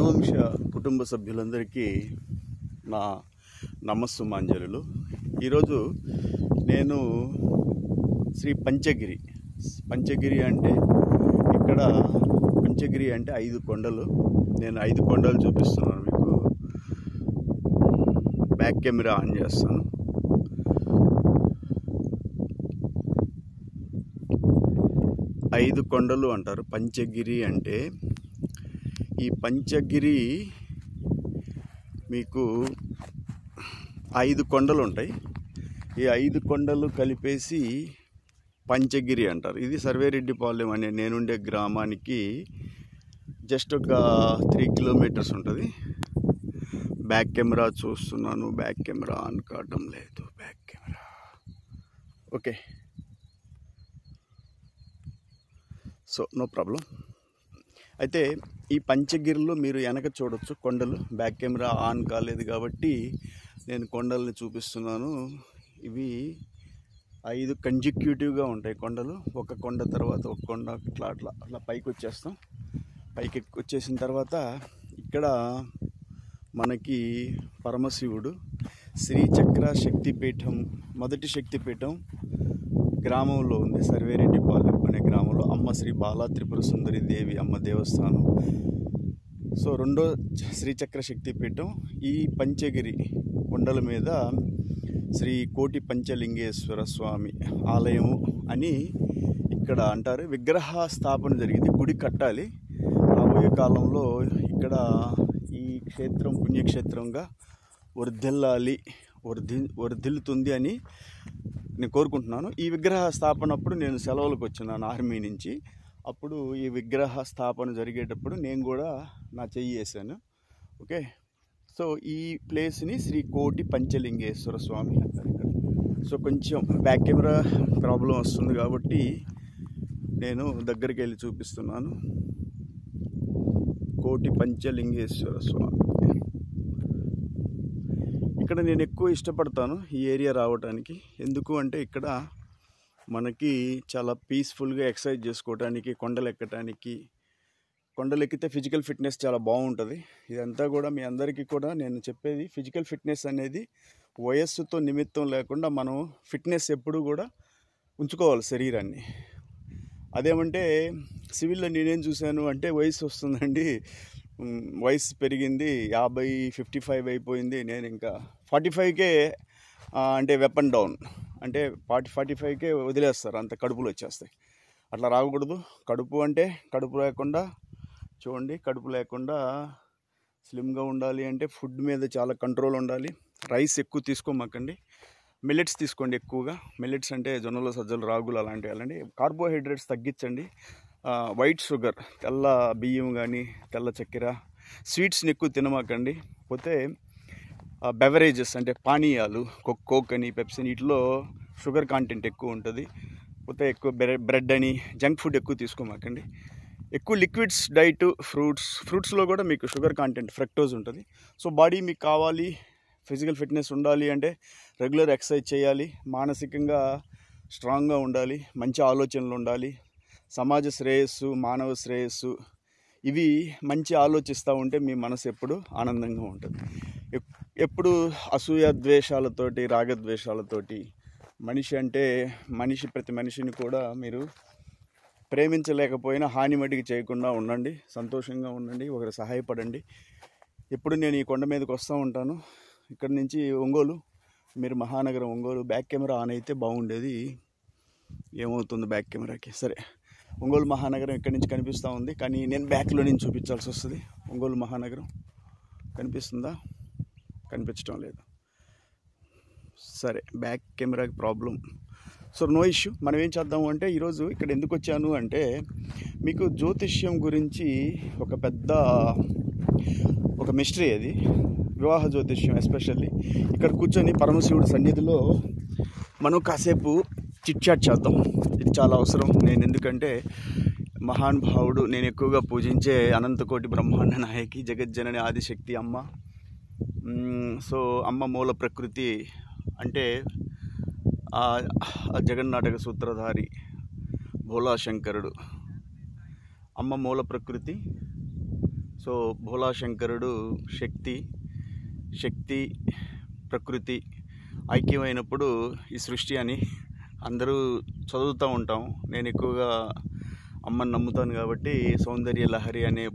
రాజవంశ కుటుంబ సభ్యులందరికీ నా నమస్సుమాంజలులు. ఈరోజు నేను శ్రీ పంచగిరి అంటే ఇక్కడ పంచగిరి అంటే 5 కొండలు. నేను 5 కొండలు చూపిస్తున్నాను మీకు. బ్యాక్ కెమెరా ఆన్ చేస్తాను. ఐదు కొండలు అంటారు పంచగిరి అంటే. ఈ పంచగిరి మీకు 5 కొండలు ఉంటాయి. ఈ 5 కొండలు కలిపేసి పంచగిరి అంటారు. ఇది సర్వేరెడ్డిపాలెం అనే నేనుండే గ్రామానికి జస్ట్ ఒక 3 కిలోమీటర్స్ ఉంటుంది. బ్యాక్ కెమెరా చూస్తున్నాను, బ్యాక్ కెమెరా ఆన్ కావడం లేదు. Back camera okay, so no problem. అయితే ఈ పంచగిరిలో మీరు వెనక చూడొచ్చు కొండలు. బ్యాక్ కెమెరా ఆన్ కాలేదు కాబట్టి నేను కొండల్ని చూపిస్తున్నాను. ఇవి 5 కన్జిక్యూటివ్గా ఉంటాయి కొండలు. ఒక కొండ తర్వాత ఒక కొండ అట్లా పైకి వచ్చేస్తాం. పైకి వచ్చేసిన తర్వాత ఇక్కడ మనకి పరమశివుడు శ్రీచక్ర శక్తిపీఠం, మొదటి శక్తిపీఠం గ్రామంలో ఉంది. సర్వేరెడ్డిపాలెం అనే గ్రామంలో అమ్మ శ్రీ బాలా త్రిపుర సుందరి దేవి అమ్మ దేవస్థానం. సో రెండో శ్రీచక్ర శక్తిపీఠం ఈ పంచగిరి కొండల మీద శ్రీ కోటి పంచలింగేశ్వర స్వామి ఆలయము అని ఇక్కడ అంటారు. విగ్రహ స్థాపన జరిగింది. గుడి కట్టాలి రాబోయే కాలంలో. ఇక్కడ ఈ క్షేత్రం పుణ్యక్షేత్రంగా వర్ధిల్లుతుంది అని నేను కోరుకుంటున్నాను. ఈ విగ్రహ స్థాపన అప్పుడు నేను సెలవులకు వచ్చినాను ఆర్మీ నుంచి. అప్పుడు ఈ విగ్రహ స్థాపన జరిగేటప్పుడు నేను కూడా నా చెయ్యి వేసాను. ఓకే, సో ఈ ప్లేస్ని శ్రీ కోటి పంచలింగేశ్వర స్వామి అంటారు ఇక్కడ. సో కొంచెం బ్యాక్ కెమెరా ప్రాబ్లం వస్తుంది కాబట్టి నేను దగ్గరికి వెళ్ళి చూపిస్తున్నాను. కోటి పంచలింగేశ్వర స్వామి. ఇక్కడ నేను ఎక్కువ ఇష్టపడతాను ఈ ఏరియా రావడానికి. ఎందుకు అంటే ఇక్కడ మనకి చాలా పీస్ఫుల్గా ఎక్సర్సైజ్ చేసుకోవడానికి, కొండలు ఎక్కడానికి. కొండలు ఎక్కితే ఫిజికల్ ఫిట్నెస్ చాలా బాగుంటుంది. ఇదంతా కూడా మీ అందరికీ కూడా నేను చెప్పేది, ఫిజికల్ ఫిట్నెస్ అనేది వయస్సుతో నిమిత్తం లేకుండా మనం ఫిట్నెస్ ఎప్పుడు కూడా ఉంచుకోవాలి శరీరాన్ని. అదేమంటే సివిల్లో నేనేం చూశాను అంటే వయసు వస్తుందండి, వయసు పెరిగింది, 50-55 అయిపోయింది, నేను ఇంకా 45కే అంటే వెపన్ డౌన్ అంటే 45కే వదిలేస్తారు, అంత కడుపులు వచ్చేస్తాయి. అట్లా రాకూడదు. కడుపు అంటే కడుపు లేకుండా చూడండి, కడుపు లేకుండా స్లిమ్గా ఉండాలి అంటే ఫుడ్ మీద చాలా కంట్రోల్ ఉండాలి. రైస్ ఎక్కువ తీసుకోమాకండి, మిల్లెట్స్ తీసుకోండి ఎక్కువగా. మిల్లెట్స్ అంటే జొన్నలు, సజ్జలు, రాగులు అలాంటివి వెళ్ళండి. కార్బోహైడ్రేట్స్ తగ్గించండి. వైట్ షుగర్, తెల్ల బియ్యం కానీ తెల్ల చక్కెర, స్వీట్స్ని ఎక్కువ తినమాకండి. పోతే బెవరేజెస్ అంటే పానీయాలు, కోక్ అని, పెప్సీ, వీటిలో షుగర్ కాంటెంట్ ఎక్కువ ఉంటుంది. పోతే ఎక్కువ బ్రెడ్ అని, జంక్ ఫుడ్ ఎక్కువ తీసుకోమాకండి. ఎక్కువ లిక్విడ్స్ డైట్, ఫ్రూట్స్లో కూడా మీకు షుగర్ కాంటెంట్, ఫ్రక్టోజ్ ఉంటుంది. సో బాడీ మీకు కావాలి, ఫిజికల్ ఫిట్నెస్ ఉండాలి అంటే రెగ్యులర్ ఎక్సర్సైజ్ చేయాలి, మానసికంగా స్ట్రాంగ్గా ఉండాలి, మంచి ఆలోచనలు ఉండాలి, సమాజ శ్రేయస్సు, మానవ శ్రేయస్సు, ఇవి మంచి ఆలోచిస్తూ ఉంటే మీ మనసు ఎప్పుడు ఆనందంగా ఉంటుంది. ఎప్పుడు అసూయ ద్వేషాలతోటి, రాగద్వేషాలతోటి ప్రతి మనిషిని కూడా మీరు ప్రేమించలేకపోయినా హాని మటికి చేయకుండా ఉండండి, సంతోషంగా ఉండండి, ఒకరు సహాయపడండి. ఎప్పుడు నేను ఈ కొండ మీదకి వస్తూ ఉంటాను. ఇక్కడ నుంచి ఒంగోలు, మీరు మహానగరం ఒంగోలు. బ్యాక్ కెమెరా ఆన్ అయితే బాగుండేది, ఏమవుతుంది బ్యాక్ కెమెరాకి. సరే, ఒంగోలు మహానగరం ఇక్కడి నుంచి కనిపిస్తూ ఉంది, కానీ నేను బ్యాక్లో నుంచి చూపించాల్సి వస్తుంది. ఒంగోలు మహానగరం కనిపిస్తుందా? కనిపించడం లేదు. సరే, బ్యాక్ కెమెరాకి ప్రాబ్లం. So no issue. మనం ఏం చేద్దాము అంటే ఈరోజు ఇక్కడ ఎందుకు వచ్చాను అంటే మీకు జ్యోతిష్యం గురించి ఒక మిస్టరీ. అది వివాహ జ్యోతిష్యం. ఎస్పెషల్లీ ఇక్కడ కూర్చొని పరమశివుడి సన్నిధిలో మనం కాసేపు చిట్ చాట్ చేద్దాం. ఇది చాలా అవసరం. ఎందుకంటే మహానుభావుడు, నేను ఎక్కువగా పూజించే అనంతకోటి బ్రహ్మాండ నాయకి, జగజ్జనని ఆదిశక్తి అమ్మ. సో అమ్మ మూల ప్రకృతి అంటే జగన్నాటక సూత్రధారి భోళాశంకరుడు. అమ్మ మూల ప్రకృతి, సో భోలాశంకరుడు శక్తి ప్రకృతి ఐక్యమైనప్పుడు ఈ సృష్టి అని అందరూ చదువుతూ ఉంటాం. నేను ఎక్కువగా అమ్మని నమ్ముతాను కాబట్టి సౌందర్య లహరి అనే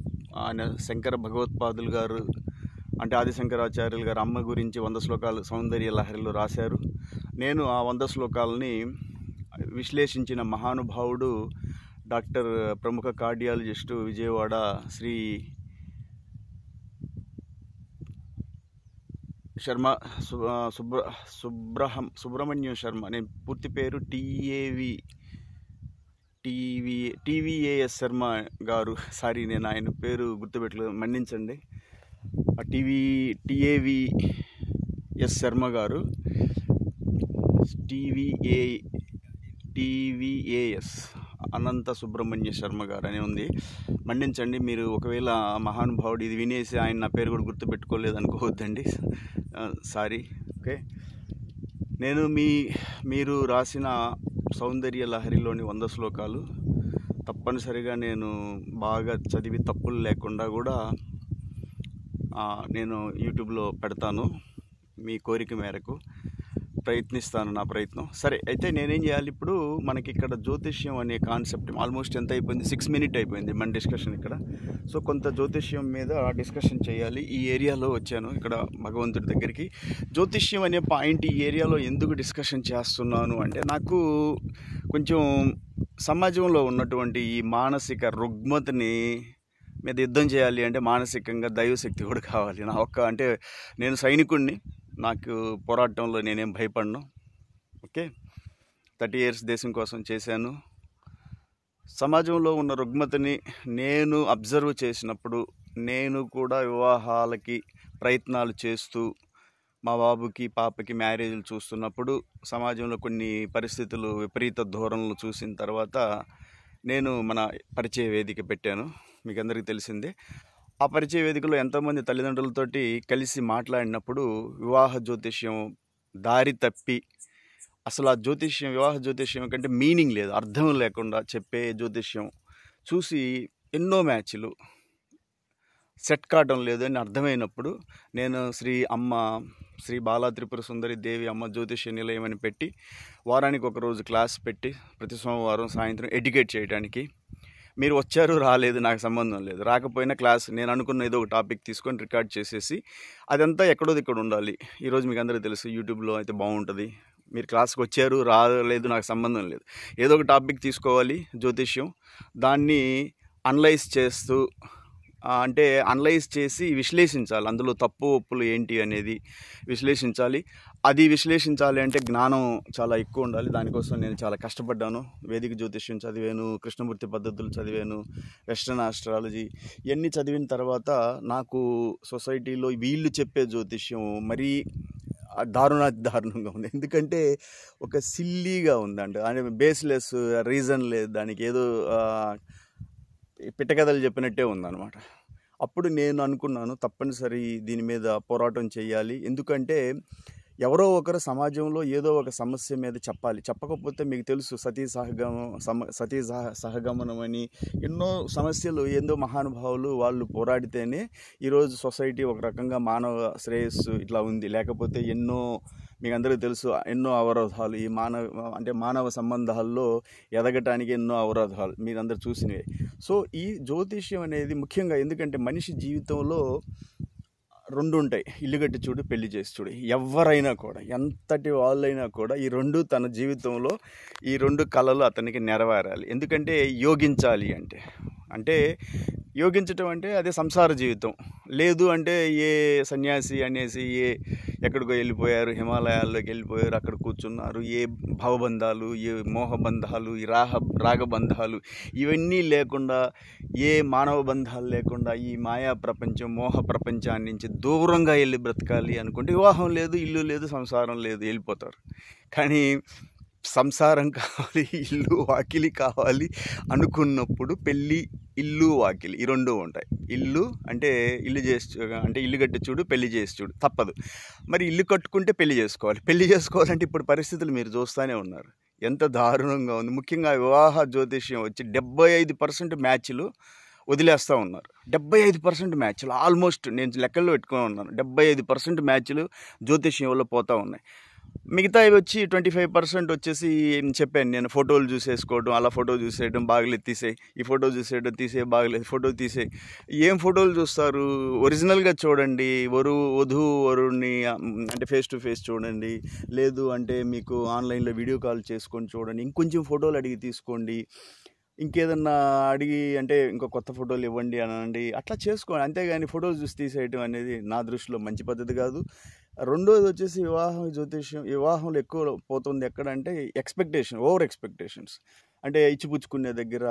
ఆయన శంకర భగవత్పాదులు గారు అంటే ఆదిశంకరాచార్యులు గారు అమ్మ గురించి 100 శ్లోకాలు సౌందర్య లహరిలో రాశారు. నేను ఆ 100 శ్లోకాలని విశ్లేషించిన మహానుభావుడు డాక్టర్ ప్రముఖ కార్డియాలజిస్టు విజయవాడ శ్రీ శర్మ సుబ్రహ్మణ్యం శర్మ. నేను పూర్తి పేరు టీవీఏఎస్ శర్మ గారు. సారీ, నేను ఆయన పేరు గుర్తుపెట్టలేదు, మన్నించండి. టీవీఏఎస్ శర్మ గారు, టీవీఏఎస్ అనంత సుబ్రహ్మణ్య శర్మ గారు అని ఉంది, మన్నించండి. మీరు ఒకవేళ మహానుభావుడు ఇది వినేసి ఆయన నా పేరు కూడా గుర్తుపెట్టుకోలేదు అనుకోవద్దండి, సారీ. ఓకే, నేను మీరు రాసిన సౌందర్య లహరిలోని 100 శ్లోకాలు తప్పనిసరిగా నేను బాగా చదివి తప్పులు లేకుండా కూడా నేను యూట్యూబ్లో పెడతాను. మీ కోరిక మేరకు ప్రయత్నిస్తాను, నా ప్రయత్నం. సరే, అయితే నేనేం చేయాలి ఇప్పుడు? మనకి ఇక్కడ జ్యోతిష్యం అనే కాన్సెప్ట్ ఆల్మోస్ట్ ఎంత అయిపోయింది, 6 minutes అయిపోయింది మన డిస్కషన్ ఇక్కడ. సో కొంత జ్యోతిష్యం మీద డిస్కషన్ చేయాలి. ఈ ఏరియాలో వచ్చాను ఇక్కడ భగవంతుడి దగ్గరికి. జ్యోతిష్యం అనే పాయింట్ ఈ ఏరియాలో ఎందుకు డిస్కషన్ చేస్తున్నాను అంటే, నాకు కొంచెం సమాజంలో ఉన్నటువంటి ఈ మానసిక రుగ్మతని మీద యుద్ధం చేయాలి అంటే మానసికంగా దైవశక్తి కూడా కావాలి. అంటే నేను సైనికుడిని, నాకు పోరాటంలో నేనేం భయపడను. ఓకే, 30 years దేశం కోసం చేశాను. సమాజంలో ఉన్న రుగ్మతని నేను అబ్జర్వ్ చేసినప్పుడు, నేను కూడా వివాహాలకి ప్రయత్నాలు చేస్తూ మా బాబుకి పాపకి మ్యారేజ్లు చూస్తున్నప్పుడు సమాజంలో కొన్ని పరిస్థితులు విపరీత ధోరణులు చూసిన తర్వాత నేను మన పరిచయ వేదిక పెట్టాను, మీకు అందరికీ తెలిసిందే. ఆ పరిచయ వేదికలో ఎంతోమంది తల్లిదండ్రులతోటి కలిసి మాట్లాడినప్పుడు వివాహ జ్యోతిష్యం దారి తప్పి, అసలు ఆ జ్యోతిష్యం వివాహ జ్యోతిష్యం కంటే మీనింగ్ లేదు, అర్థం లేకుండా చెప్పే జ్యోతిష్యం చూసి ఎన్నో మ్యాచ్లు సెట్ కావడం లేదు అని అర్థమైనప్పుడు నేను శ్రీ బాలా త్రిపుర సుందరి దేవి అమ్మ జ్యోతిష్య నిలయం అని పెట్టి వారానికి ఒక రోజు క్లాస్ పెట్టి ప్రతి సోమవారం సాయంత్రం ఎడ్యుకేట్ చేయడానికి. మీరు వచ్చారు రాలేదు నాకు సంబంధం లేదు, రాకపోయినా క్లాస్ నేను అనుకున్న ఏదో ఒక టాపిక్ తీసుకొని రికార్డ్ చేసేసి అదంతా ఎక్కడోది ఇక్కడ ఉండాలి. ఈరోజు మీకు అందరికీ తెలుసు, యూట్యూబ్లో అయితే బాగుంటుంది. మీరు క్లాస్కి వచ్చారు రాలేదు నాకు సంబంధం లేదు, ఏదో ఒక టాపిక్ తీసుకోవాలి జ్యోతిష్యం, దాన్ని అనలైజ్ చేస్తూ అంటే అనలైజ్ చేసి విశ్లేషించాలి, అందులో తప్పు ఒప్పులు ఏంటి అనేది విశ్లేషించాలి. అది విశ్లేషించాలి అంటే జ్ఞానం చాలా ఎక్కువ ఉండాలి. దానికోసం నేను చాలా కష్టపడ్డాను. వేదిక జ్యోతిష్యం చదివాను, కృష్ణమూర్తి పద్ధతులు చదివాను, వెస్ట్రన్ ఆస్ట్రాలజీ ఇవన్నీ చదివిన తర్వాత నాకు సొసైటీలో వీళ్ళు చెప్పే జ్యోతిష్యం మరీ దారుణంగా ఉంది. ఎందుకంటే ఒక సిల్లీగా ఉందండి, అంటే బేస్లెస్, రీజన్ లేదు, దానికి ఏదో పిట్టకథలు చెప్పినట్టే ఉందన్నమాట. అప్పుడు నేను అనుకున్నాను తప్పనిసరి దీని మీద పోరాటం చేయాలి. ఎందుకంటే ఎవరో ఒకరు సమాజంలో ఏదో ఒక సమస్య మీద చెప్పాలి. చెప్పకపోతే మీకు తెలుసు సతీ సహగమనం అని ఎన్నో సమస్యలు, ఏందో మహానుభావులు వాళ్ళు పోరాడితేనే ఈరోజు సొసైటీ ఒక రకంగా మానవ శ్రేయస్సు ఇట్లా ఉంది. లేకపోతే ఎన్నో మీకు అందరికీ తెలుసు ఎన్నో అవరోధాలు, ఈ మానవ సంబంధాల్లో ఎదగటానికి ఎన్నో అవరోధాలు మీరందరూ చూసినవే. సో ఈ జ్యోతిష్యం అనేది ముఖ్యంగా ఎందుకంటే మనిషి జీవితంలో 2 ఉంటాయి, ఇల్లు కట్టి చూడు పెళ్లి చేసి చూడు. ఎవరైనా కూడా ఎంతటి వాళ్ళైనా కూడా ఈ 2 తన జీవితంలో ఈ 2 కళలు అతనికి నెరవేరాలి. ఎందుకంటే యోగించాలి అంటే యోగించటం అంటే అదే సంసార జీవితం. లేదు అంటే ఏ సన్యాసి అనేసి ఎక్కడికో వెళ్ళిపోయారు, హిమాలయాల్లోకి వెళ్ళిపోయారు, అక్కడ కూర్చున్నారు. ఏ భవబంధాలు, ఏ మోహబంధాలు, ఈ రాగబంధాలు ఇవన్నీ లేకుండా, ఏ మానవ బంధాలు లేకుండా ఈ మాయా ప్రపంచం, మోహ ప్రపంచాన్ని నుంచి దూరంగా వెళ్ళి బ్రతకాలి అనుకుంటే వివాహం లేదు, ఇల్లు లేదు, సంసారం లేదు, వెళ్ళిపోతారు. కానీ సంసారం కావాలి, ఇల్లు వాకిలి కావాలి అనుకున్నప్పుడు పెళ్ళి, ఇల్లు, వాకిలి ఈ 2 ఉంటాయి. ఇల్లు అంటే ఇల్లు కట్టి చూడు పెళ్లి చేసి చూడు, తప్పదు. మరి ఇల్లు కట్టుకుంటే పెళ్లి చేసుకోవాలంటే ఇప్పుడు పరిస్థితులు మీరు చూస్తూనే ఉన్నారు, ఎంత దారుణంగా ఉంది. ముఖ్యంగా వివాహ జ్యోతిష్యం వచ్చి 75% మ్యాచ్లు వదిలేస్తూ ఉన్నారు. 75% మ్యాచ్లు ఆల్మోస్ట్ నేను లెక్కల్లో పెట్టుకొని ఉన్నాను. 75% మ్యాచ్లు జ్యోతిష్యం వల్ల పోతూ ఉన్నాయి. మిగతావి వచ్చి 25% వచ్చేసి చెప్పాను నేను, ఫోటోలు చూసేసుకోవడం, అలా ఫోటో చూసేయడం, బాగలేదు తీసేయి, ఈ ఫోటో చూసేయడం, తీసేయి, బాగలేదు ఫోటో తీసేయి. ఏం ఫోటోలు చూస్తారు? ఒరిజినల్గా చూడండి, వధువుని అంటే ఫేస్ టు ఫేస్ చూడండి, లేదు అంటే మీకు ఆన్లైన్లో వీడియో కాల్ చేసుకొని చూడండి, ఇంకొంచెం ఫోటోలు అడిగి తీసుకోండి, ఇంకేదన్నా అడిగి అంటే ఇంకో కొత్త ఫోటోలు ఇవ్వండి అనండి, అట్లా చేసుకోండి. అంతేగాని ఫోటోలు చూసి తీసేయటం అనేది నా దృష్టిలో మంచి పద్ధతి కాదు. రెండోది వచ్చేసి వివాహంలో ఎక్కువ పోతుంది ఎక్కడంటే ఓవర్ ఎక్స్పెక్టేషన్స్. అంటే ఇచ్చిపుచ్చుకునే దగ్గర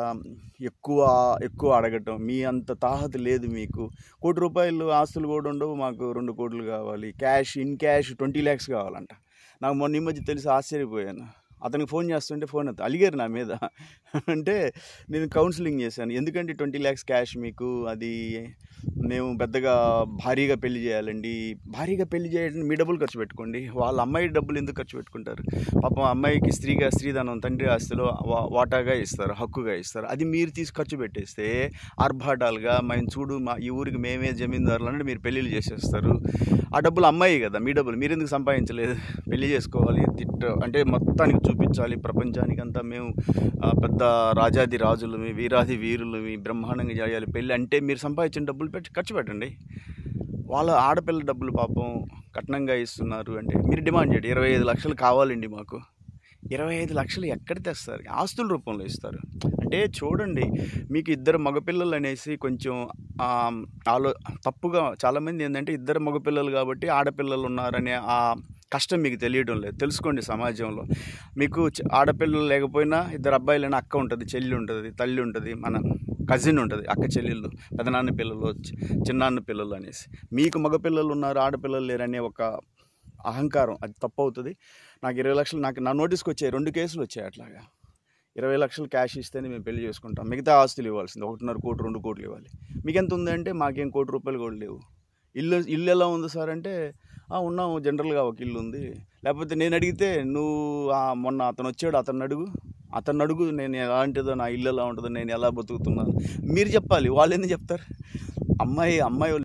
ఎక్కువ అడగటం, మీ అంత తాహత లేదు మీకు. ₹1,00,00,000 ఆస్తులు కూడా ఉండవు, మాకు 2 కోట్లు కావాలి, ఇన్ క్యాష్ 20 lakhs కావాలంట. నాకు మొన్న ఈ మధ్య తెలిసి ఆశ్చర్యపోయాను. అతనికి ఫోన్ చేస్తుంటే ఫోన్ అలిగారు నా మీద. అంటే నేను కౌన్సిలింగ్ చేశాను, ఎందుకంటే 20 lakhs క్యాష్ మీకు, అది మేము పెద్దగా భారీగా పెళ్లి చేయాలండి. భారీగా పెళ్లి చేయాలంటే మీ డబ్బులు ఖర్చు పెట్టుకోండి, వాళ్ళ అమ్మాయి డబ్బులు ఎందుకు ఖర్చు పెట్టుకుంటారు? పాపం అమ్మాయికి స్త్రీధనం తండ్రి ఆస్తిలో వాటాగా ఇస్తారు, హక్కుగా ఇస్తారు. అది మీరు తీసి ఖర్చు పెట్టేస్తే ఆర్భాటాలుగా మేము చూడు ఈ ఊరికి మేమే జమీందారులు అంటే మీరు పెళ్ళిళ్ళు చేసేస్తారు. ఆ డబ్బులు అమ్మాయి కదా, మీ డబ్బులు మీరు ఎందుకు సంపాదించలేదు? పెళ్లి చేసుకోవాలి, అంటే మొత్తానికి చూపించాలి ప్రపంచానికంతా మేము పెద్ద రాజాది రాజులమి, వీరాది వీరులమి, బ్రహ్మాండంగా చేయాలి పెళ్ళి అంటే మీరు సంపాదించిన డబ్బులు పెట్టి ఖర్చు పెట్టండి. వాళ్ళ ఆడపిల్ల డబ్బులు పాపం కట్నంగా ఇస్తున్నారు అంటే మీరు డిమాండ్ చేయండి, 25 లక్షలు కావాలండి మాకు. 25 లక్షలు ఎక్కడ తెస్తారు? ఆస్తుల రూపంలో ఇస్తారు. అంటే చూడండి, మీకు 2 మగపిల్లలు అనేసి కొంచెం తప్పుగా చాలామంది ఏంటంటే 2 మగపిల్లలు కాబట్టి ఆడపిల్లలు ఉన్నారనే ఆ కష్టం మీకు తెలియడం లేదు. తెలుసుకోండి, సమాజంలో మీకు ఆడపిల్లలు లేకపోయినా 2 అబ్బాయిలైనా అక్క ఉంటుంది, చెల్లి ఉంటుంది, తల్లి ఉంటుంది, మన కజిన్ ఉంటుంది, అక్క చెల్లెళ్ళు, పెదనాన్న పిల్లలు, చిన్నాన్న పిల్లలు అనేసి. మీకు మగపిల్లలు ఉన్నారు, ఆడపిల్లలు లేరనే ఒక అహంకారం, అది తప్పు అవుతుంది. నాకు 20 లక్షలు నా నోటీస్కి వచ్చాయి, 2 కేసులు వచ్చాయి అట్లాగా. 20 లక్షలు క్యాష్ ఇస్తేనే మేము పెళ్లి చేసుకుంటాం, మిగతా ఆస్తులు ఇవ్వాల్సింది 1.5 కోటి 2 కోట్లు ఇవ్వాలి. మీకు ఎంత ఉందంటే మాకేం ₹1,00,00,000 కూడా లేవు. ఇల్లు ఎలా ఉంది సార్ అంటే ఉన్నాము, జనరల్గా ఒక ఇల్లు ఉంది. లేకపోతే నేను అడిగితే నువ్వు మొన్న అతను వచ్చాడు, అతను అడుగు నేను ఎలాంటిదో, నా ఇల్లు ఎలా ఉంటుందో, నేను ఎలా బతుకుతున్నాను మీరు చెప్పాలి. వాళ్ళు ఎందుకు చెప్తారు? అమ్మాయి